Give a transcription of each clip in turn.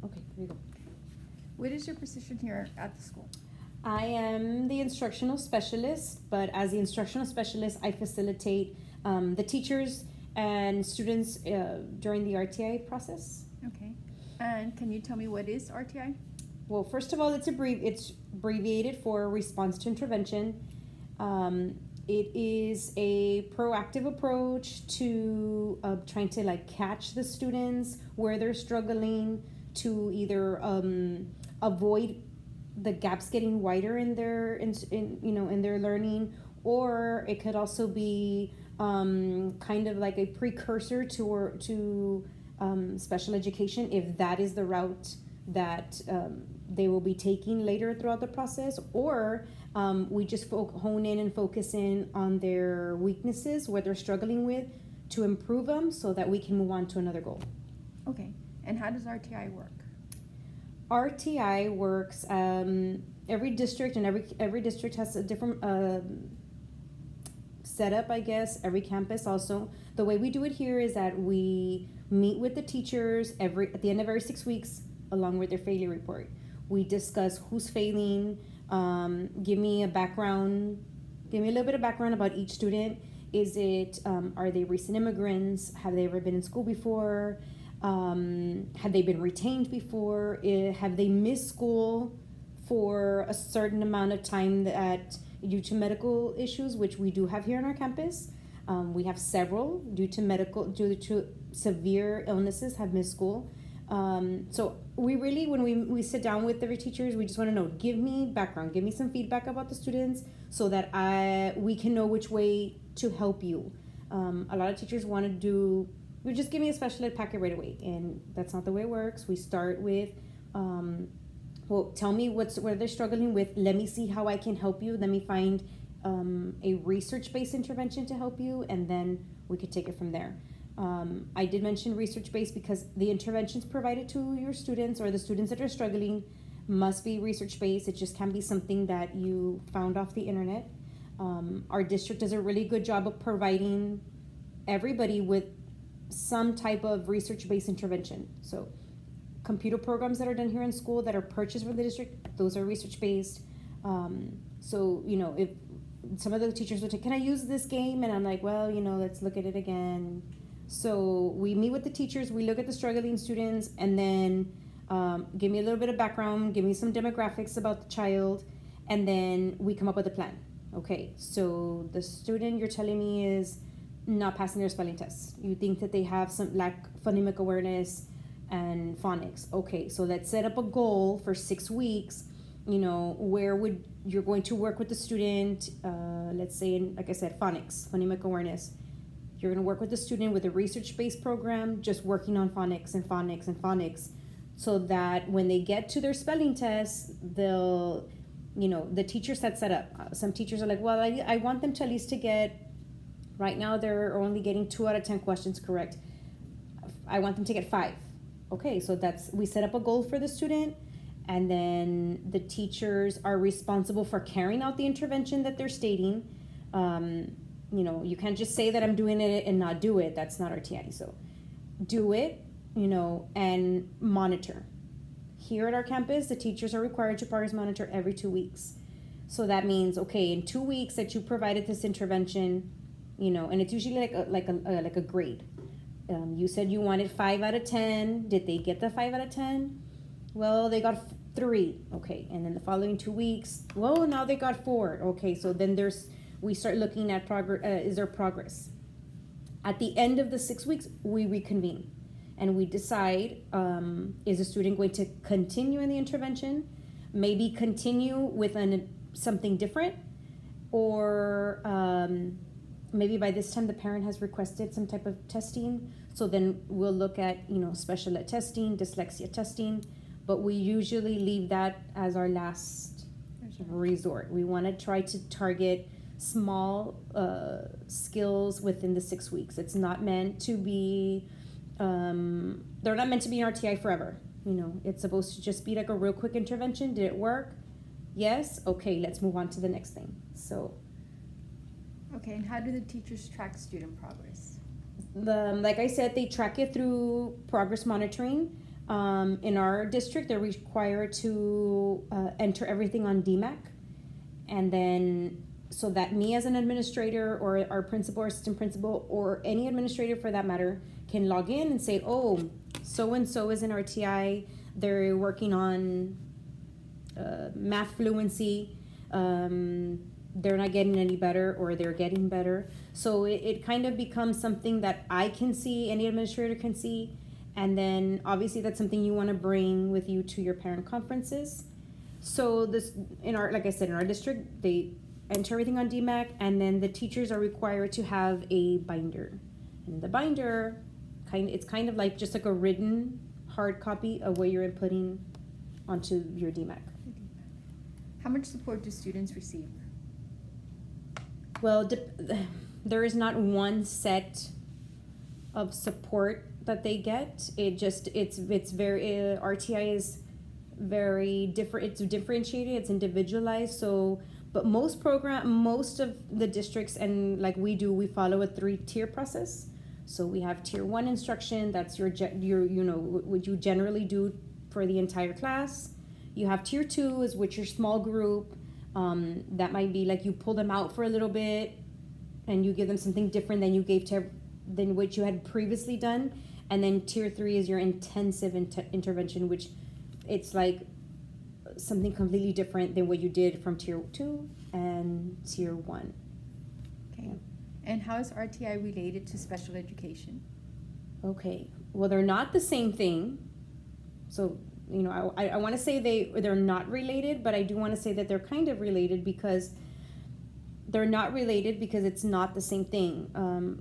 Okay, here you go. What is your position here at the school? I am the instructional specialist, but as the instructional specialist, I facilitate the teachers and students during the RTI process. Okay. And can you tell me what is RTI? Well, first of all, it's abbreviated for response to intervention. It is a proactive approach to trying to like catch the students where they're struggling, to either avoid the gaps getting wider in their in their learning, or it could also be kind of like a precursor to special education if that is the route that they will be taking later throughout the process, or we just hone in and focus in on their weaknesses, what they're struggling with, to improve them so that we can move on to another goal. Okay. And how does RTI work? RTI works, every district, and every district has a different setup, I guess, every campus also. The way we do it here is that we meet with the teachers at the end of every 6 weeks along with their failure report. We discuss who's failing, give me a little bit of background about each student. Is it, are they recent immigrants? Have they ever been in school before? Have they been retained before? Have they missed school for a certain amount of time that due to medical issues, which we do have here on our campus? We have several due to severe illnesses have missed school. So we really, when we sit down with every teachers, we just want to know, give me background, give me some feedback about the students so that we can know which way to help you. A lot of teachers want to you just give me a special ed packet right away, and that's not the way it works. We start with, well, tell me what they're struggling with. Let me see how I can help you. Let me find a research-based intervention to help you, and then we could take it from there. I did mention research-based because the interventions provided to your students or the students that are struggling must be research-based. It just can't be something that you found off the internet. Our district does a really good job of providing everybody with some type of research-based intervention. So computer programs that are done here in school that are purchased from the district, those are research-based. So, if some of the teachers would say, can I use this game? And I'm like, well, let's look at it again. So we meet with the teachers, we look at the struggling students, and then give me a little bit of background, give me some demographics about the child, and then we come up with a plan. Okay, so the student you're telling me is not passing their spelling tests. You think that they have some lack phonemic awareness and phonics. Okay, so let's set up a goal for 6 weeks. Where you're going to work with the student, let's say in, like I said, phonemic awareness. You're going to work with the student with a research-based program, just working on phonics, so that when they get to their spelling tests, they'll, the teacher sets that up. Some teachers are like, well, I want them to at least to get, right now they're only getting 2 out of 10 questions correct. I want them to get 5. Okay, so we set up a goal for the student, and then the teachers are responsible for carrying out the intervention that they're stating. You can't just say that I'm doing it and not do it. That's not RTI. So do it, and monitor. Here at our campus, the teachers are required to progress monitor every 2 weeks. So that means, okay, in 2 weeks that you provided this intervention, and it's usually like a grade. You said you wanted 5 out of 10. Did they get the 5 out of 10? Well, they got 3. Okay, and then the following 2 weeks, well, now they got 4. Okay, so then we start looking at progress. Is there progress? At the end of the 6 weeks, we reconvene and we decide, is the student going to continue in the intervention, maybe continue with something different, or maybe by this time the parent has requested some type of testing. So then we'll look at, special ed testing, dyslexia testing, but we usually leave that as our last resort. We want to try to target small skills within the 6 weeks. It's not meant to be, they're not meant to be in RTI forever. It's supposed to just be like a real quick intervention. Did it work? Yes. Okay, let's move on to the next thing. So. Okay, and how do the teachers track student progress? Like I said, they track it through progress monitoring. In our district, they're required to enter everything on DMAC, and then so that me as an administrator or our principal or assistant principal or any administrator for that matter can log in and say, oh, so and so is an RTI. They're working on math fluency. They're not getting any better or they're getting better. So it kind of becomes something that I can see, any administrator can see. And then obviously that's something you want to bring with you to your parent conferences. So this, in our, like I said, in our district, they enter everything on DMAC, and then the teachers are required to have a binder. And the binder, it's kind of like just like a written hard copy of what you're inputting onto your DMAC. How much support do students receive? Well, there is not one set of support that they get. It's very RTI is very different. It's differentiated. It's individualized. So, but most of the districts, and like we follow a 3-tier process. So we have tier 1 instruction. That's your what you generally do for the entire class. You have tier 2 is with your small group. That might be like you pull them out for a little bit and you give them something different than what you had previously done. And then tier 3 is your intensive intervention, which it's like something completely different than what you did from tier 2 and tier 1. Okay. Yeah. And how is RTI related to special education? Okay. Well, they're not the same thing. So, I want to say they're not related, but I do want to say that they're kind of related because they're not related because it's not the same thing.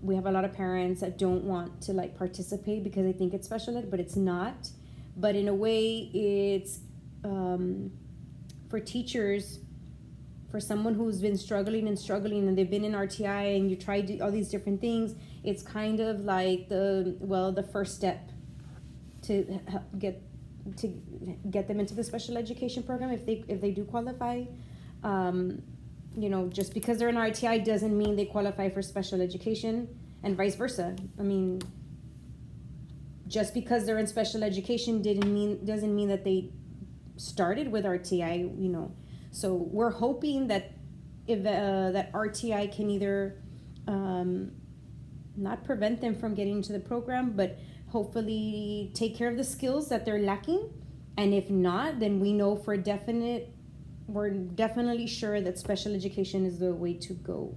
We have a lot of parents that don't want to participate because they think it's special ed, but it's not. But in a way, it's for teachers, for someone who's been struggling and they've been in RTI and you tried all these different things, it's kind of like the first step to get them into the special education program if they do qualify. Just because they're in RTI doesn't mean they qualify for special education, and vice versa. I mean, just because they're in special education doesn't mean that they started with RTI. So we're hoping that that RTI can either not prevent them from getting into the program, but hopefully take care of the skills that they're lacking. And if not, then we know we're definitely sure that special education is the way to go.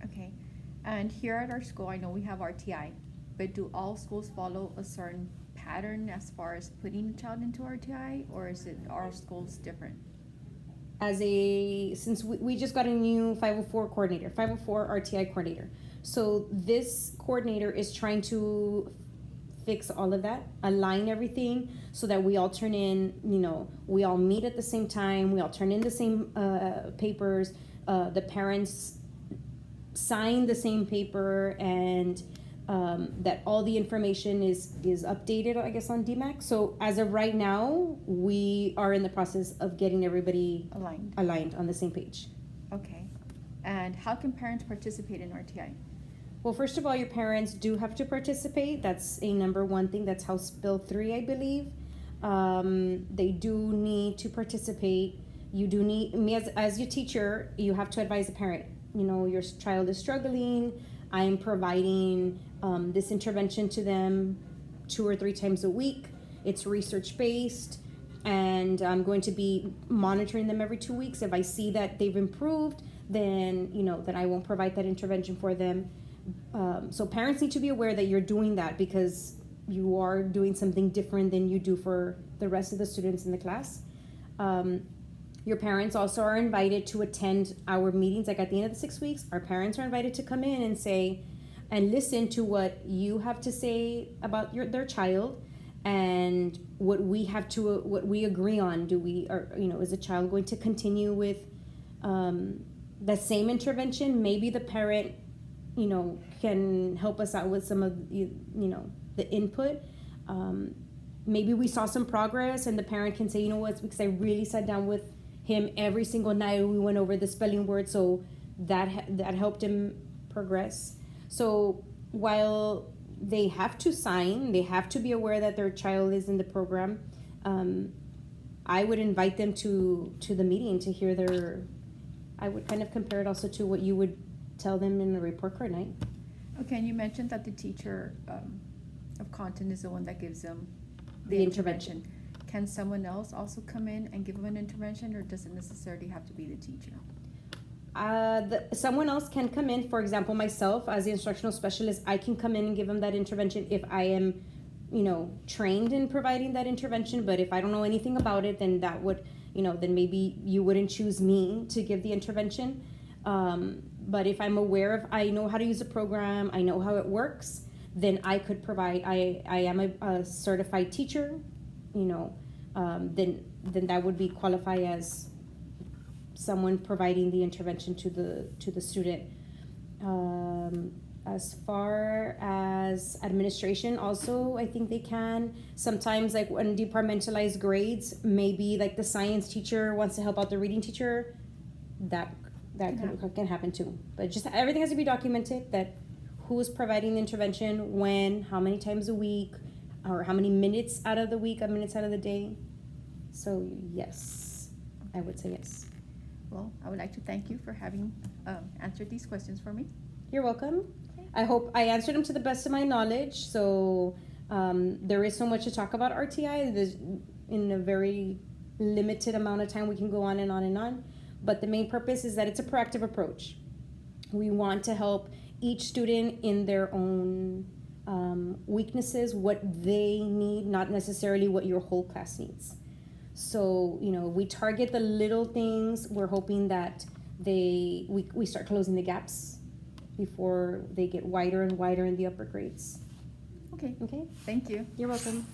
Okay. And here at our school, I know we have RTI, but do all schools follow a certain pattern as far as putting a child into RTI, or is it our schools different? Since we just got a new 504 RTI coordinator. So this coordinator is trying to fix all of that, align everything so that we all turn in, we all meet at the same time, we all turn in the same papers, the parents sign the same paper, and that all the information is updated, I guess, on DMAC. So as of right now, we are in the process of getting everybody aligned on the same page. Okay. And how can parents participate in RTI? Well, first of all, your parents do have to participate. That's a number one thing. That's House Bill 3, I believe. They do need to participate. You do need, me as your teacher, you have to advise the parent. Your child is struggling. I am providing this intervention to them 2 or 3 times a week. It's research-based, and I'm going to be monitoring them every 2 weeks. If I see that they've improved, then, then I won't provide that intervention for them. So parents need to be aware that you're doing that because you are doing something different than you do for the rest of the students in the class. Your parents also are invited to attend our meetings. Like at the end of the 6 weeks, our parents are invited to come in and listen to what you have to say about their child and what we agree on. Is the child going to continue with the same intervention? Maybe the parent can help us out with some of the input. Maybe we saw some progress and the parent can say, what, because I really sat down with him every single night and we went over the spelling word, so that helped him progress. So while they have to sign. They have to be aware that their child is in the program. I would invite them to the meeting to hear their. I would kind of compare it also to what you would tell them in the report card night. Okay, and you mentioned that the teacher of content is the one that gives them The intervention. Can someone else also come in and give them an intervention, or does it necessarily have to be the teacher? Someone else can come in. For example, myself as the instructional specialist, I can come in and give them that intervention if I am, trained in providing that intervention. But if I don't know anything about it, then that would, then maybe you wouldn't choose me to give the intervention. But if I'm aware of, I know how to use a program, I know how it works, then I could provide. I am a certified teacher, then that would be qualify as someone providing the intervention to the student. As far as administration, also I think they can sometimes, like when departmentalized grades, maybe like the science teacher wants to help out the reading teacher, that can happen too. But just everything has to be documented, that who's providing the intervention, when, how many times a week, or how many minutes out of the week, minutes out of the day. So yes, I would say yes. Well, I would like to thank you for having answered these questions for me. You're welcome. Okay. I hope I answered them to the best of my knowledge. So there is so much to talk about RtI. There's, in a very limited amount of time, we can go on and on and on. But the main purpose is that it's a proactive approach. We want to help each student in their own weaknesses, what they need, not necessarily what your whole class needs. So, we target the little things. We're hoping that we start closing the gaps before they get wider and wider in the upper grades. Okay. Okay? Thank you. You're welcome.